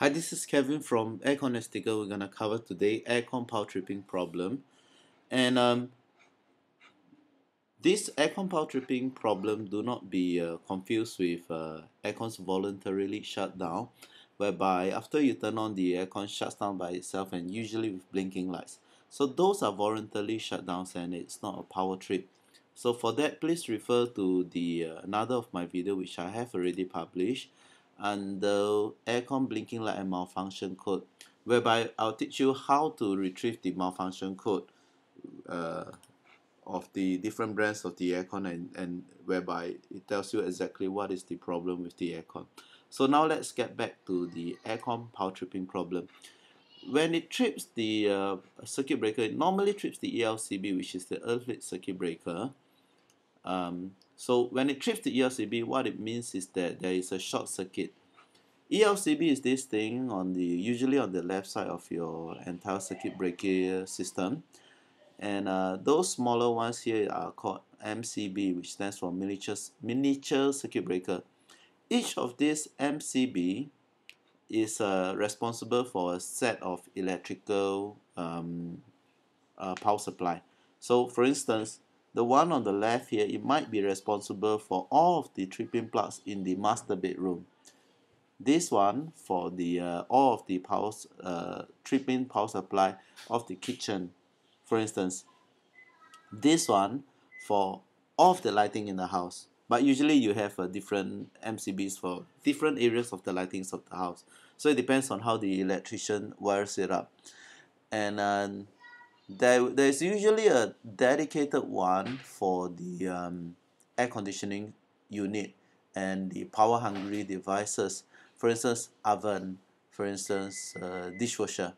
Hi, this is Kevin from Aircon. We're gonna cover today aircon power tripping problem. And This aircon power tripping problem do not be confused with aircon's voluntarily shut down, whereby after you turn on the aircon shuts down by itself and usually with blinking lights. So those are voluntarily shut downs and it's not a power trip. So for that, please refer to the another of my video which I have already published, and the aircon blinking light and malfunction code, whereby I'll teach you how to retrieve the malfunction code uh, of the different brands of the aircon, and whereby it tells you exactly what is the problem with the aircon. So now let's get back to the aircon power tripping problem. When it trips the circuit breaker, it normally trips the ELCB, which is the earth-lit circuit breaker. So when it trips the ELCB, what it means is that there is a short circuit. ELCB is this thing usually on the left side of your entire circuit breaker system, and those smaller ones here are called MCB, which stands for miniature circuit breaker. Each of these MCB is responsible for a set of electrical power supply. So for instance, the one on the left here, it might be responsible for all of the tripping plugs in the master bedroom. This one for the all of the tripping power supply of the kitchen, for instance. This one for all of the lighting in the house. But usually you have different MCBs for different areas of the lightings of the house. So it depends on how the electrician wires it up. And there's usually a dedicated one for the air conditioning unit and the power hungry devices. For instance, oven, for instance, dishwasher.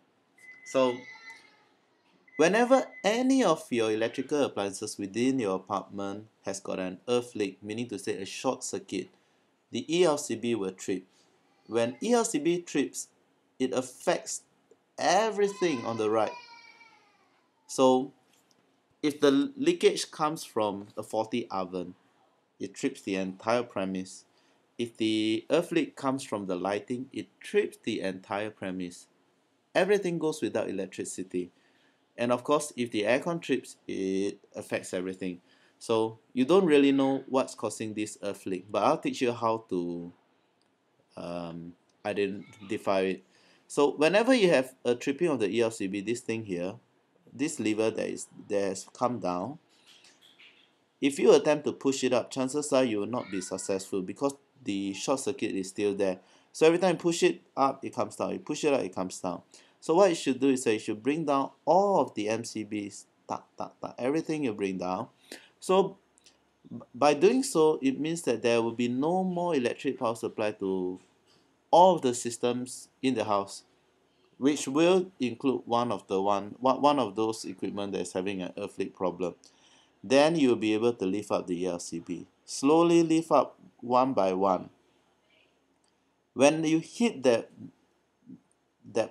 So whenever any of your electrical appliances within your apartment has got an earth leak, meaning to say a short circuit, the ELCB will trip. When ELCB trips, it affects everything on the right. So if the leakage comes from a faulty oven, it trips the entire premise. If the earth leak comes from the lighting, it trips the entire premise. Everything goes without electricity. And of course, if the aircon trips, it affects everything. So you don't really know what's causing this earth leak, but I'll teach you how to identify it. So whenever you have a tripping of the ELCB, this thing here, this lever that has come down, if you attempt to push it up, chances are you will not be successful because the short circuit is still there. So every time you push it up, it comes down. You push it up, it comes down. So what you should do is that you should bring down all of the MCBs, everything you bring down. So by doing so, it means that there will be no more electric power supply to all of the systems in the house, which will include one of those equipment that is having an earth leak problem. Then you'll be able to lift up the ELCB. Slowly lift up one by one. When you hit that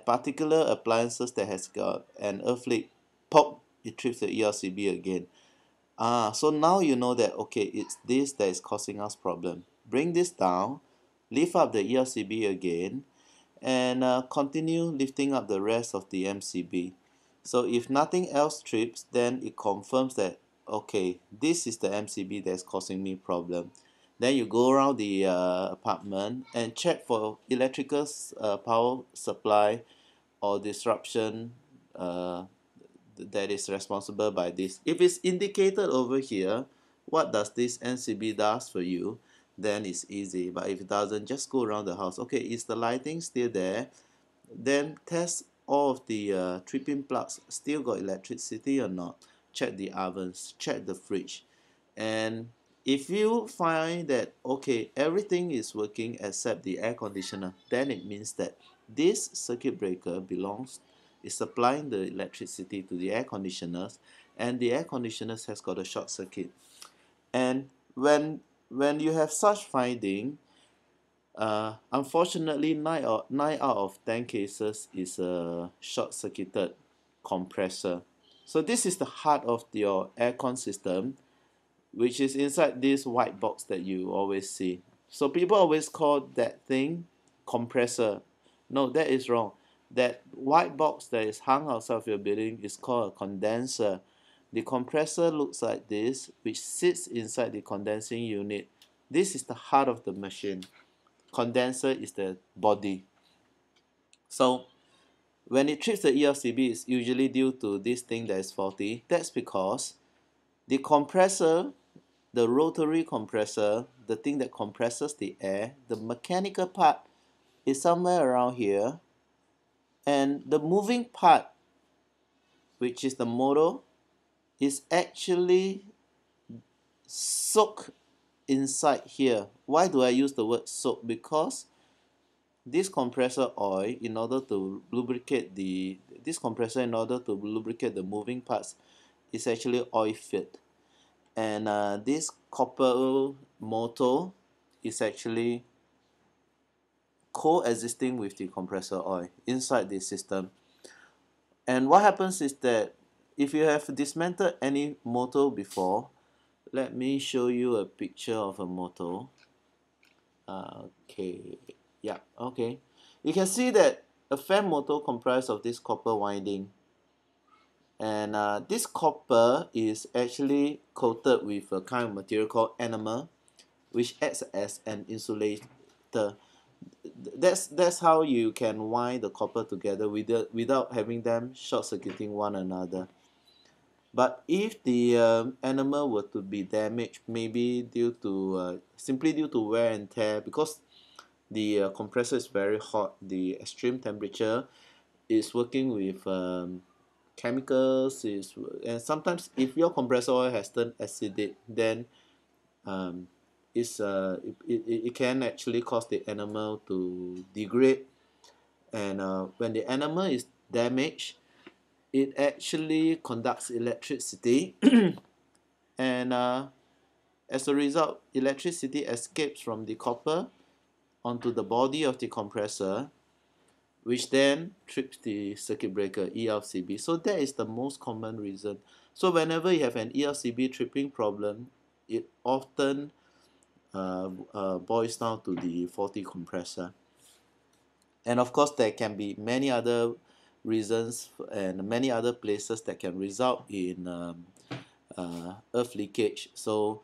particular appliances that has got an earth leak, pop, it trips the ELCB again. So now you know that, okay, it's this that is causing us problem. Bring this down, lift up the ELCB again, and continue lifting up the rest of the MCB. So if nothing else trips, then it confirms that, okay, this is the MCB that's causing me problem. Then you go around the apartment and check for electrical power supply or disruption that is responsible by this. If it's indicated over here, what does this MCB does for you, then it's easy. But if it doesn't, just go around the house. Okay, is the lighting still there? Then test all of the tripping plugs still got electricity or not. Check the ovens, check the fridge. And if you find that, okay, everything is working except the air conditioner, then it means that this circuit breaker is supplying the electricity to the air conditioners, and the air conditioners has got a short circuit. And when you have such finding, unfortunately, 9 out of 10 cases is a short-circuited compressor. So this is the heart of your aircon system, which is inside this white box that you always see. So people always call that thing compressor. No, that is wrong. That white box that is hung outside of your building is called a condenser. The compressor looks like this, which sits inside the condensing unit. This is the heart of the machine. Condenser is the body. So when it trips the ELCB, it's usually due to this thing that is faulty. That's because the compressor, the rotary compressor, the thing that compresses the air, the mechanical part is somewhere around here, and the moving part, which is the motor, is actually soaked inside here. Why do I use the word soak? Because this compressor oil, in order to lubricate the moving parts, is actually oil filled, and this copper motor is actually coexisting with the compressor oil inside the system. And what happens is that if you have dismantled any motor before, let me show you a picture of a motor. Okay, yeah, okay. You can see that a fan motor comprises of this copper winding, and this copper is actually coated with a kind of material called enamel, which acts as an insulator. That's how you can wind the copper together without having them short circuiting one another. But if the animal were to be damaged, maybe due to simply due to wear and tear, because the compressor is very hot, the extreme temperature is working with chemicals, and sometimes if your compressor oil has turned acidic, then um, it can actually cause the animal to degrade, and when the animal is damaged, it actually conducts electricity and as a result, electricity escapes from the copper onto the body of the compressor, which then trips the circuit breaker, ELCB. So that is the most common reason. So whenever you have an ELCB tripping problem, it often boils down to the faulty compressor. And of course, there can be many other reasons and many other places that can result in earth leakage. So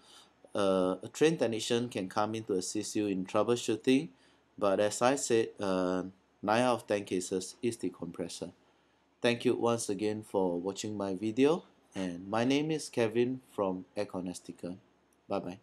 a trained technician can come in to assist you in troubleshooting, but as I said, 9 out of 10 cases is the compressor. Thank you once again for watching my video, and my name is Kevin from Aircon. Bye bye.